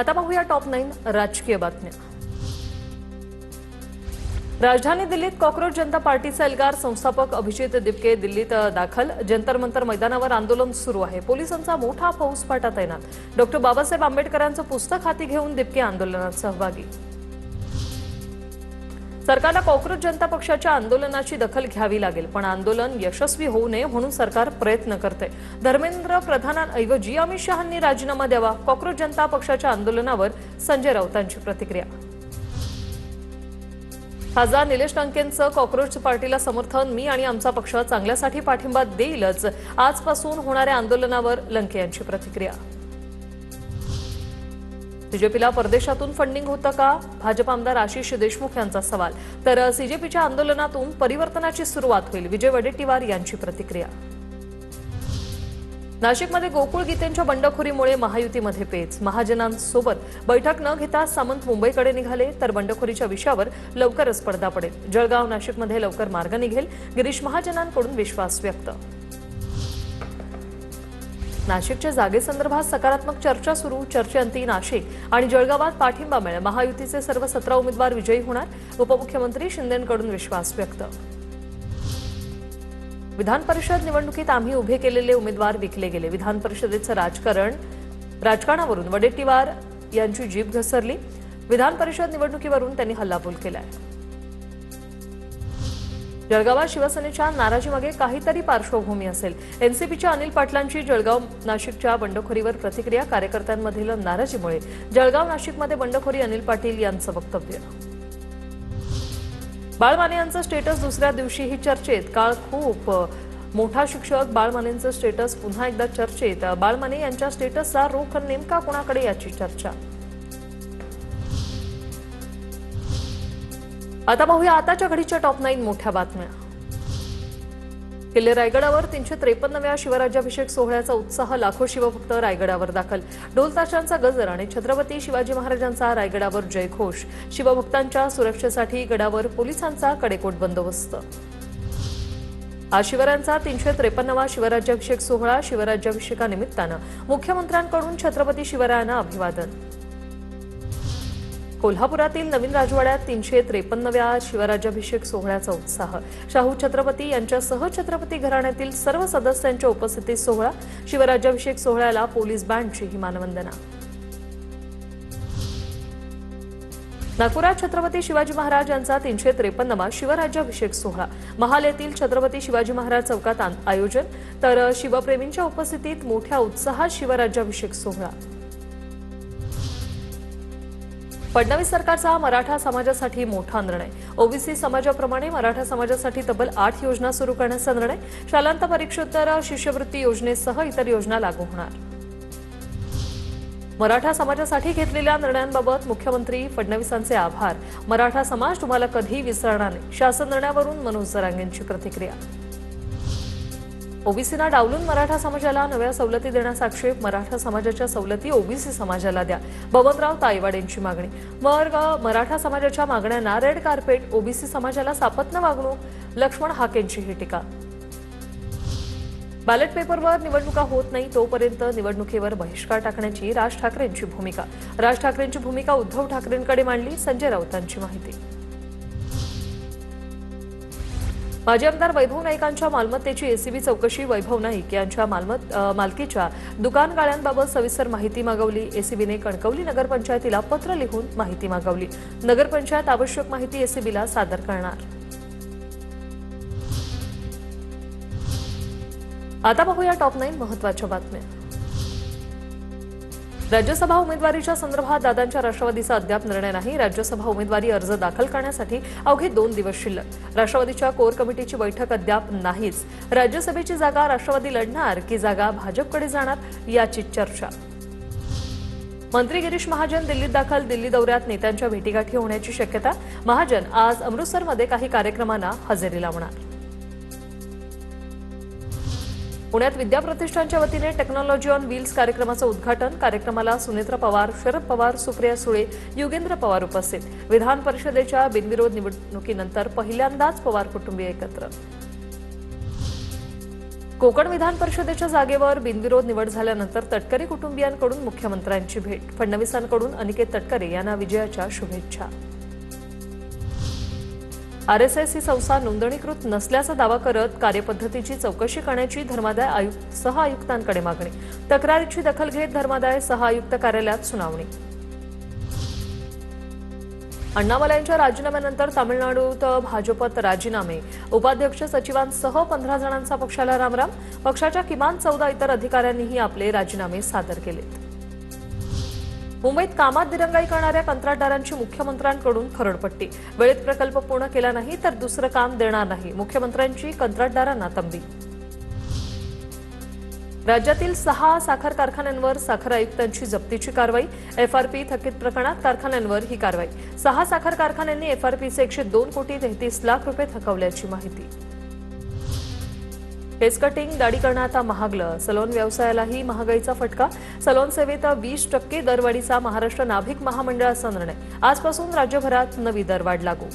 आता पाहूया टॉप 9 राजकीय बातम्या। राजधानी दिल्लीत कॉक्रोच जनता पार्टीचे एल्गार संस्थापक अभिजित दिपके दिल्लीत दाखल। जंतर मंतर मैदानावर आंदोलन सुरू आहे। पोलिसांचा मोठा फौजफाटा तैनात। डॉक्टर बाबासाहेब आंबेडकरांचं पुस्तक हाती घेऊन दिपके आंदोलनात सहभागी। सरकारला कॉक्रोच जनता पक्षाच्या आंदोलनाची दखल घ्यावी लागेल, पण आंदोलन यशस्वी होऊ नये म्हणून सरकार प्रयत्न करते। धर्मेंद्र प्रधानांऐवजी अमित शहांनी राजीनामा द्यावा। कॉक्रोच जनता पक्षाच्या आंदोलनावर संजय राऊतांची प्रतिक्रिया। खासदार निलेश लंकेंचं कॉक्रोच पार्टीला समर्थन। मी आणि आमचा पक्ष चांगल्यासाठी पाठिंबा देईलच। आजपासून होणाऱ्या आंदोलनावर लंके यांची प्रतिक्रिया। बीजेपीला परदेशातून फंडिंग होतं का? भाजप आमदार आशिष देशमुख यांचा सवाल। तर सीजेपीच्या आंदोलनातून परिवर्तनाची सुरुवात होईल, विजय वडेट्टीवार यांची प्रतिक्रिया। नाशिकमध्ये गोकुळ गीतेंच्या बंडखोरीमुळे महायुतीमध्ये पेच। महाजनांसोबत बैठक न घेता सामंत मुंबईकडे निघाले, तर बंडखोरीच्या विषयावर लवकरच पडदा पडेल। जळगाव नाशिकमध्ये लवकर मार्ग निघेल, गिरीश महाजनांकडून विश्वास व्यक्त। नाशिकच्या जागेसंदर्भात सकारात्मक चर्चा सुरू। चर्चेअंती नाशिक आणि जळगावात पाठिंबा मिळेल। महायुतीचे सर्व 17 उमेदवार विजयी होणार। उपमुख्यमंत्री शिंदेंकडून विश्वास व्यक्त। विधान परिषद निवडणुकीत आम्ही उभे केलेले उमेदवार विकले गेले। विधान परिषदेचं राजकारणावरून वडेट्टीवार यांची जीभ घसरली। विधान परिषद निवडणुकीवरून त्यांनी हल्लाबोल केलाय। जळगावात शिवसेनेच्या नाराजीमागे काहीतरी पार्श्वभूमी असेल। एनसीपीच्या अनिल पाटलांची जळगाव नाशिकच्या बंडखोरीवर प्रतिक्रिया। कार्यकर्त्यांमधील नाराजीमुळे जळगाव नाशिकमध्ये बंडखोरी, अनिल पाटील यांचं वक्तव्य। बाळ माने यांचं स्टेटस दुसऱ्या दिवशीही चर्चेत। काळ खूप मोठा शिक्षक बाळ मानेंचं स्टेटस पुन्हा एकदा चर्चेत। बाळ माने यांच्या स्टेटसचा रोख नेमका कोणाकडे याची चर्चा। आता पाहूया आताच्या घडीच्या टॉप 9 मोठ्या बातम्या। किल्ले रायगडावर 353व्या शिवराज्याभिषेक सोहळ्याचा उत्साह। लाखो शिवभक्त रायगडावर दाखल। ढोल ताशांचा गजर आणि छत्रपती शिवाजी महाराजांचा रायगडावर जयघोष। शिवभक्तांच्या सुरक्षेसाठी गडावर पोलिसांचा कडेकोट बंदोबस्त। आज शिवरायांचा 353वा शिवराज्याभिषेक सोहळा। शिवराज्याभिषेकानिमित्तानं मुख्यमंत्र्यांकडून छत्रपती शिवरायांना अभिवादन। कोल्हापुरातील नवीन राजवाड्यात 353व्या शिवराज्याभिषेक सोहळ्याचा उत्साह। शाहू छत्रपती यांच्यासह छत्रपती घराण्यातील सर्व सदस्यांच्या उपस्थितीत सोहळा। शिवराज्याभिषेक सोहळ्याला पोलीस बँडची मानवंदना। नागपुरात छत्रपती शिवाजी महाराज यांचा 353वा शिवराज्याभिषेक सोहळा। महाल येथील छत्रपती शिवाजी महाराज चौकात आयोजन, तर शिवप्रेमींच्या उपस्थितीत मोठ्या उत्साहात शिवराज्याभिषेक सोहळा। फडणवीस सरकारचा मराठा समाजासाठी मोठा निर्णय। ओबीसी समाजाप्रमाणे मराठा समाजासाठी तब्बल 8 योजना सुरू करण्याचा निर्णय। शालांत परीक्षोत्तर शिष्यवृत्ती योजनेसह इतर योजना लागू होणार। मराठा समाजासाठी घेतलेल्या निर्णयांबाबत मुख्यमंत्री फडणवीसांचे आभार। मराठा समाज तुम्हाला कधीही विसरणार नाही। शासन निर्णयावरून मनोज जरांगेंची प्रतिक्रिया। ओबीसीना डावलून मराठा समाजाला नव्या सवलती देण्याचा आक्षेप। मराठा समाजाच्या सवलती ओबीसी समाजाला द्या, बबनराव तायवाडेंची मागणी। मराठा समाजाच्या मागण्यांना रेड कार्पेट, ओबीसी समाजाला सापत्न वागणूक। लक्ष्मण हाकेंची ही टीका। बॅलेट पेपरवर निवडणुका होत नाही तोपर्यंत निवडणुकीवर बहिष्कार टाकण्याची राज ठाकरेंची भूमिका। राज ठाकरेंची भूमिका उद्धव ठाकरेंकडे मांडली। संजय राऊतांची माहिती। माजी आमदार वैभव नाईकांच्या मालमत्तेची एसीबी चौकशी। वैभव नाईक यांच्या मालकीच्या दुकान गाळ्यांबाबत सविस्तर माहिती मागवली। एसीबीने कणकवली नगरपंचायतीला पत्र लिहून माहिती मागवली। नगरपंचायत आवश्यक माहिती एसीबीला सादर करणार। आता पाहूया टॉप 9 महत्त्वाच्या बातम्या। राज्यसभा उमेदवारीच्या संदर्भात दादांच्या राष्ट्रवादीचा अद्याप निर्णय नाही। राज्यसभा उमेदवारी अर्ज दाखल करण्यासाठी अवघे 2 दिवस शिल्लक। राष्ट्रवादीच्या कोर कमिटीची बैठक अद्याप नाहीच। राज्यसभेची जागा राष्ट्रवादी लढणार की जागा भाजपकडे जाणार याची चर्चा। मंत्री गिरीश महाजन दिल्लीत दाखल। दिल्ली दौऱ्यात नेत्यांच्या भेटीगाठी होण्याची शक्यता। महाजन आज अमृतसरमध्ये काही कार्यक्रमांना हजेरी लावणार। पुण्यात विद्या प्रतिष्ठानच्या वतीने टेक्नॉलॉजी ऑन व्हील्स कार्यक्रमाचं उद्घाटन। कार्यक्रमाला सुनेत्र पवार, शरद पवार, सुप्रिया सुळे, युगेंद्र पवार उपस्थित। विधान परिषदेच्या बिनविरोध निवडणुकीनंतर पहिल्यांदाच पवार कुटुंबीय एकत्र। कोकण विधान परिषदेच्या जागेवर बिनविरोध निवड झाल्यानंतर तटकरे कुटुंबियांकडून मुख्यमंत्र्यांची भेट. फडणवीसांकडून अनिकेत तटकरे यांना विजयाच्या शुभेच्छा. आरएसएस ही संस्था नोंदणीकृत नसल्याचा दावा करत कार्यपद्धतीची चौकशी करण्याची धर्मादाय सहआयुक्तांकडे मागणी. तक्रारीची दखल घेत धर्मादाय सहआयुक्त कार्यालयात सुनावणी. अण्णामलांच्या राजीनाम्यानंतर तामिळनाडूत भाजपत राजीनामे. उपाध्यक्ष सचिवांसह 15 जणांचा पक्षाला रामराम. पक्षाच्या किमान 14 इतर अधिकाऱ्यांनीही आपले राजीनामे सादर केलेत. मुंबईत कामात दिरंगाई करणाऱ्या कंत्राटदारांची मुख्यमंत्र्यांकडून खरडपट्टी. वेळेत प्रकल्प पूर्ण केला नाही तर दुसरं काम देणार नाही. मुख्यमंत्र्यांची कंत्राटदारांना तंबी. राज्यातील 6 साखर कारखान्यांवर साखर आयुक्तांची जप्तीची कारवाई. एफआरपी थकीत प्रकरणात कारखान्यांवर ही कारवाई. 6 साखर कारखान्यांनी एफआरपीचे 102 कोटी 33 लाख रुपये थकवल्याची माहिती. केस कटिंग, दाढी करणं आता महागलं. सलोन व्यवसायालाही महागाईचा फटका. सलोन सेवेत 20% दरवाढीचा महाराष्ट्र नाभिक महामंडळाचा निर्णय. आजपासून राज्यभरात नवी दरवाढ लागू.